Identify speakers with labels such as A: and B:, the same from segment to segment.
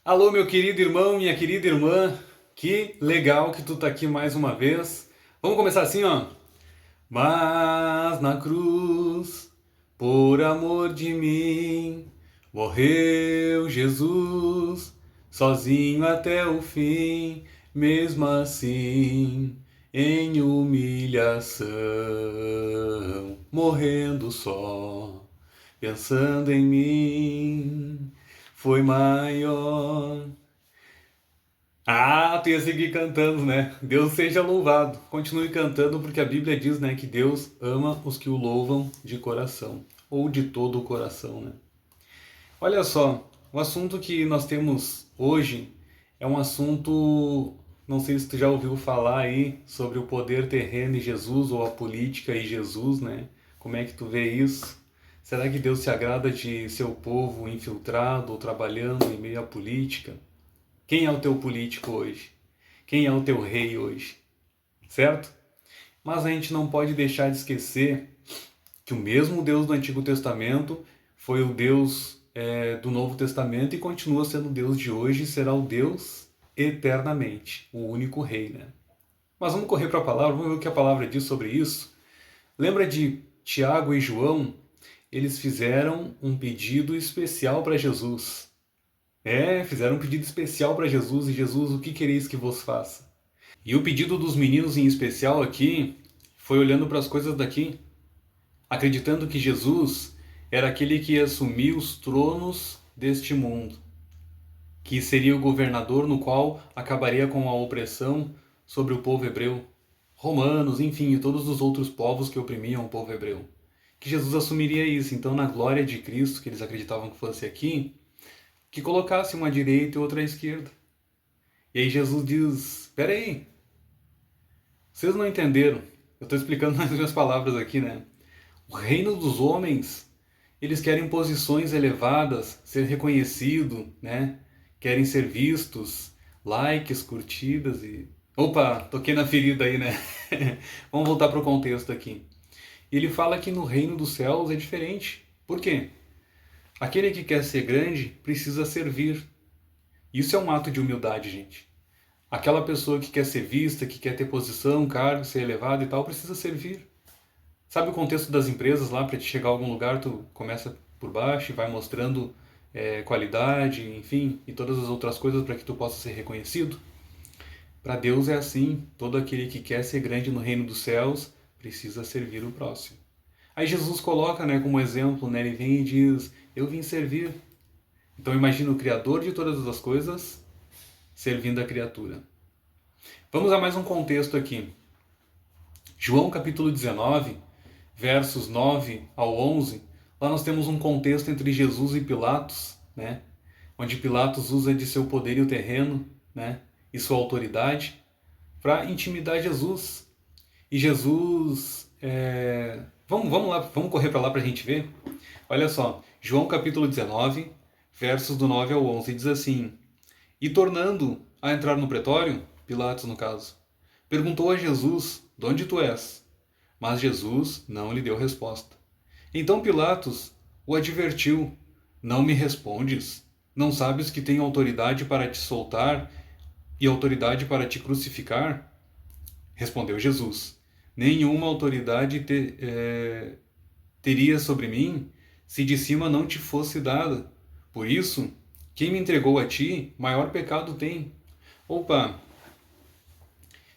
A: Alô, meu querido irmão, minha querida irmã, que legal que tu tá aqui mais uma vez. Vamos começar assim, ó. Mas na cruz, por amor de mim, morreu Jesus, sozinho até o fim, mesmo assim, em humilhação, morrendo só, pensando em mim, foi maior. Tu ia seguir cantando, né? Deus seja louvado. Continue cantando, porque a Bíblia diz, né, que Deus ama os que o louvam de coração, ou de todo o coração, né? Olha só, o assunto que nós temos hoje é um assunto, não sei se tu já ouviu falar aí sobre o poder terreno e Jesus, ou a política e Jesus, né? Como é que tu vê isso? Será que Deus se agrada de seu povo infiltrado ou trabalhando em meio à política? Quem é o teu político hoje? Quem é o teu rei hoje? Certo? Mas a gente não pode deixar de esquecer que o mesmo Deus do Antigo Testamento foi o Deus do Novo Testamento e continua sendo o Deus de hoje e será o Deus eternamente, o único rei, né? Mas vamos correr para a palavra, vamos ver o que a palavra diz sobre isso. Lembra de Tiago e João? Eles fizeram um pedido especial para Jesus. Fizeram um pedido especial para Jesus e Jesus, o que quereis que vos faça? E o pedido dos meninos em especial aqui foi olhando para as coisas daqui, acreditando que Jesus era aquele que ia assumir os tronos deste mundo, que seria o governador no qual acabaria com a opressão sobre o povo hebreu, romanos, enfim, e todos os outros povos que oprimiam o povo hebreu. Que Jesus assumiria isso, então na glória de Cristo, que eles acreditavam que fosse aqui, que colocasse uma à direita e outra à esquerda. E aí Jesus diz: espera aí, vocês não entenderam. Eu estou explicando nas minhas palavras aqui, né? O reino dos homens, eles querem posições elevadas, ser reconhecido, né? Querem ser vistos, likes, curtidas e... Opa, toquei na ferida aí, né? Vamos voltar para o contexto aqui. Ele fala que no reino dos céus é diferente. Por quê? Aquele que quer ser grande precisa servir. Isso é um ato de humildade, gente. Aquela pessoa que quer ser vista, que quer ter posição, cargo, ser elevado e tal, precisa servir. Sabe o contexto das empresas lá, para te chegar a algum lugar, tu começa por baixo e vai mostrando qualidade, enfim, e todas as outras coisas para que tu possa ser reconhecido? Para Deus é assim, todo aquele que quer ser grande no reino dos céus precisa servir o próximo. Aí Jesus coloca, né, como exemplo, né, ele vem e diz: eu vim servir. Então imagina o Criador de todas as coisas servindo a criatura. Vamos a mais um contexto aqui. João capítulo 19, versos 9 ao 11, lá nós temos um contexto entre Jesus e Pilatos, né? Onde Pilatos usa de seu poder e o terreno, né? E sua autoridade para intimidar Jesus. E Jesus... Vamos lá, vamos correr para lá para a gente ver? Olha só, João capítulo 19, versos do 9 ao 11, diz assim: e tornando a entrar no pretório, Pilatos no caso, perguntou a Jesus: de onde tu és? Mas Jesus não lhe deu resposta. Então Pilatos o advertiu: não me respondes? Não sabes que tenho autoridade para te soltar e autoridade para te crucificar? Respondeu Jesus: nenhuma autoridade teria sobre mim se de cima não te fosse dada. Por isso, quem me entregou a ti, maior pecado tem. Opa!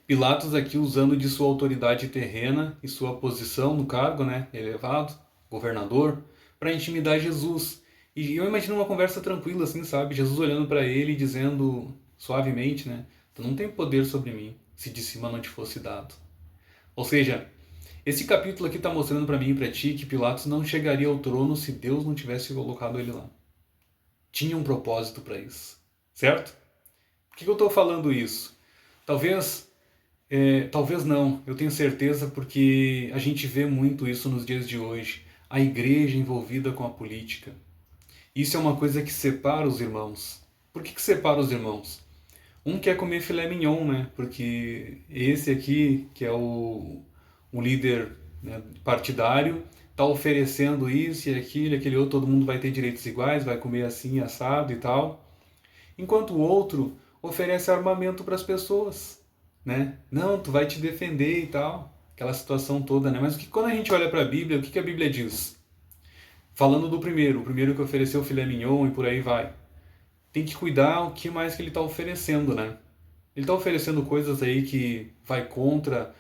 A: Pilatos aqui usando de sua autoridade terrena e sua posição no cargo, né, elevado, governador, para intimidar Jesus. E eu imagino uma conversa tranquila assim, sabe? Jesus olhando para ele e dizendo suavemente, né, tu não tem poder sobre mim se de cima não te fosse dado. Ou seja, esse capítulo aqui está mostrando para mim e para ti que Pilatos não chegaria ao trono se Deus não tivesse colocado ele lá. Tinha um propósito para isso, certo? Por que eu estou falando isso? Talvez não, eu tenho certeza porque a gente vê muito isso nos dias de hoje. A igreja envolvida com a política. Isso é uma coisa que separa os irmãos. Por que separa os irmãos? Um quer comer filé mignon, né? Porque esse aqui, que é o líder, né, partidário, está oferecendo isso e aquilo, aquele outro, todo mundo vai ter direitos iguais, vai comer assim, assado e tal. enquanto o outro oferece armamento para as pessoas, né? Não, tu vai te defender e tal, aquela situação toda, né? Mas quando a gente olha para a Bíblia, o que a Bíblia diz? Falando do primeiro, o primeiro que ofereceu o filé mignon e por aí vai. Tem que cuidar o que mais que ele está oferecendo, né? Ele está oferecendo coisas aí que vai contra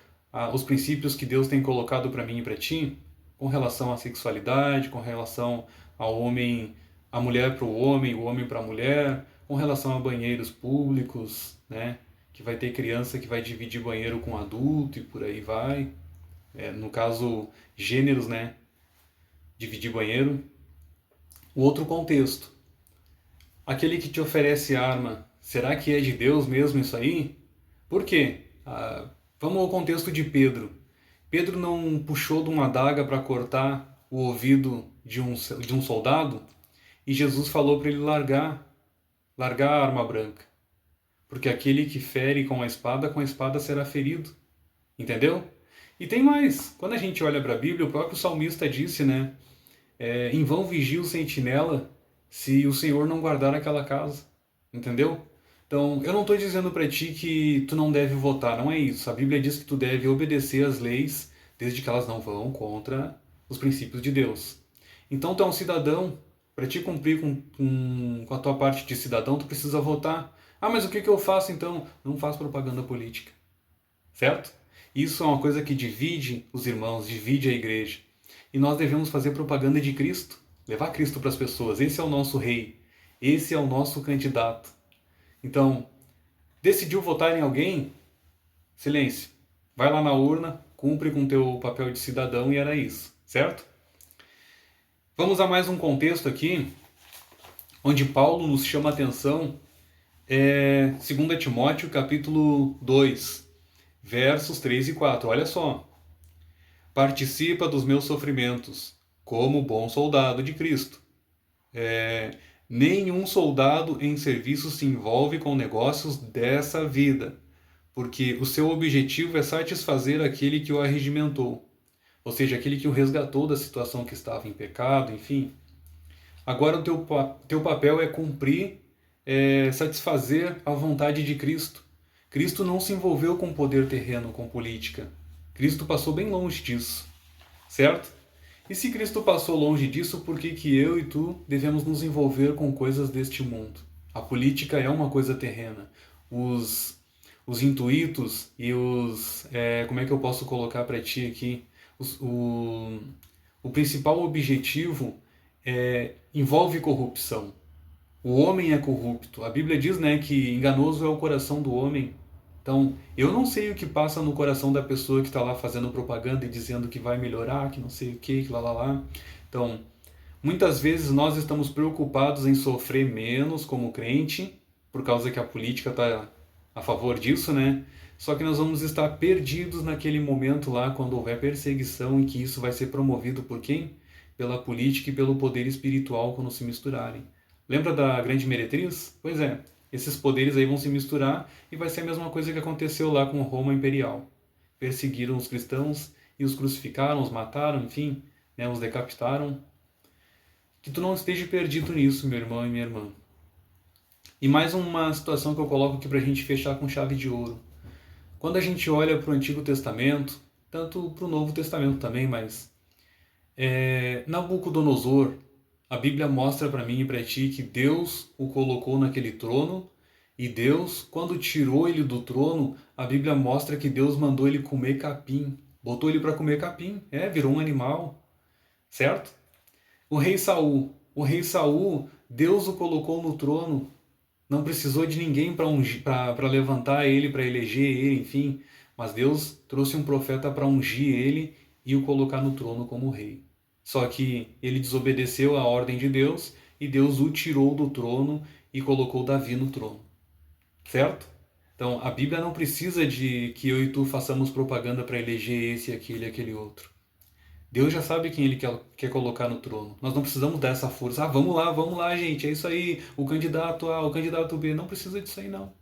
A: os princípios que Deus tem colocado para mim e para ti, com relação à sexualidade, com relação ao homem, a mulher para o homem para a mulher, com relação a banheiros públicos, né? Que vai ter criança que vai dividir banheiro com adulto e por aí vai. No caso, gêneros, né? Dividir banheiro. O outro contexto. Aquele que te oferece arma, será que é de Deus mesmo isso aí? Por quê? Vamos ao contexto de Pedro. Pedro não puxou de uma adaga para cortar o ouvido de um soldado e Jesus falou para ele largar a arma branca. Porque aquele que fere com a espada será ferido. Entendeu? E tem mais. Quando a gente olha para a Bíblia, o próprio salmista disse, né? Em vão vigia o sentinela se o Senhor não guardar aquela casa. Entendeu? Então, eu não estou dizendo para ti que tu não deve votar, não é isso. A Bíblia diz que tu deve obedecer às leis, desde que elas não vão contra os princípios de Deus. Então, tu é um cidadão, para te cumprir com a tua parte de cidadão, tu precisa votar. Ah, mas o que eu faço então? Não faz propaganda política, certo? Isso é uma coisa que divide os irmãos, divide a igreja. E nós devemos fazer propaganda de Cristo, levar Cristo para as pessoas. Esse é o nosso rei, esse é o nosso candidato. Então, decidiu votar em alguém? Silêncio. Vai lá na urna, cumpre com o teu papel de cidadão e era isso, certo? Vamos a mais um contexto aqui, onde Paulo nos chama a atenção, 2 Timóteo capítulo 2, versos 3 e 4. Olha só. Participa dos meus sofrimentos, como bom soldado de Cristo. Nenhum soldado em serviço se envolve com negócios dessa vida, porque o seu objetivo é satisfazer aquele que o arregimentou, ou seja, aquele que o resgatou da situação que estava em pecado, enfim. Agora o teu papel é cumprir, satisfazer a vontade de Cristo. Cristo não se envolveu com poder terreno, com política. Cristo passou bem longe disso, certo? E se Cristo passou longe disso, por que eu e tu devemos nos envolver com coisas deste mundo? A política é uma coisa terrena. Os intuitos e como é que eu posso colocar para ti aqui? O principal objetivo envolve corrupção. O homem é corrupto. A Bíblia diz, né, que enganoso é o coração do homem. Então, eu não sei o que passa no coração da pessoa que está lá fazendo propaganda e dizendo que vai melhorar, que não sei o que lá, lá, lá. Então, muitas vezes nós estamos preocupados em sofrer menos como crente, por causa que a política está a favor disso, né? Só que nós vamos estar perdidos naquele momento lá, quando houver perseguição, e que isso vai ser promovido por quem? Pela política e pelo poder espiritual quando se misturarem. Lembra da grande meretriz? Pois é. Esses poderes aí vão se misturar e vai ser a mesma coisa que aconteceu lá com Roma Imperial. Perseguiram os cristãos e os crucificaram, os mataram, enfim, né, os decapitaram. Que tu não esteja perdido nisso, meu irmão e minha irmã. E mais uma situação que eu coloco aqui para a gente fechar com chave de ouro. Quando a gente olha para o Antigo Testamento, tanto para o Novo Testamento também, mas Nabucodonosor, a Bíblia mostra para mim e para ti que Deus o colocou naquele trono e Deus, quando tirou ele do trono, a Bíblia mostra que Deus mandou ele comer capim. Botou ele para comer capim, virou um animal, certo? O rei Saul, Deus o colocou no trono, não precisou de ninguém para levantar ele, para eleger ele, enfim, mas Deus trouxe um profeta para ungir ele e o colocar no trono como rei. Só que ele desobedeceu à ordem de Deus e Deus o tirou do trono e colocou Davi no trono. Certo? Então, a Bíblia não precisa de que eu e tu façamos propaganda para eleger esse, aquele e aquele outro. Deus já sabe quem ele quer colocar no trono. Nós não precisamos dar essa força. Vamos lá, gente, é isso aí. O candidato A, o candidato B. Não precisa disso aí, não.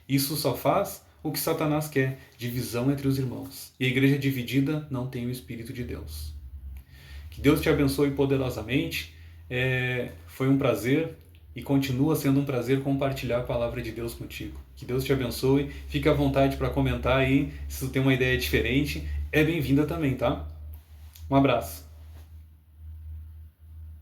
A: Isso só faz o que Satanás quer, divisão entre os irmãos. E a igreja dividida não tem o Espírito de Deus. Que Deus te abençoe poderosamente. Foi um prazer e continua sendo um prazer compartilhar a palavra de Deus contigo. Que Deus te abençoe, fique à vontade para comentar aí, se tu tem uma ideia diferente, é bem-vinda também, tá? Um abraço.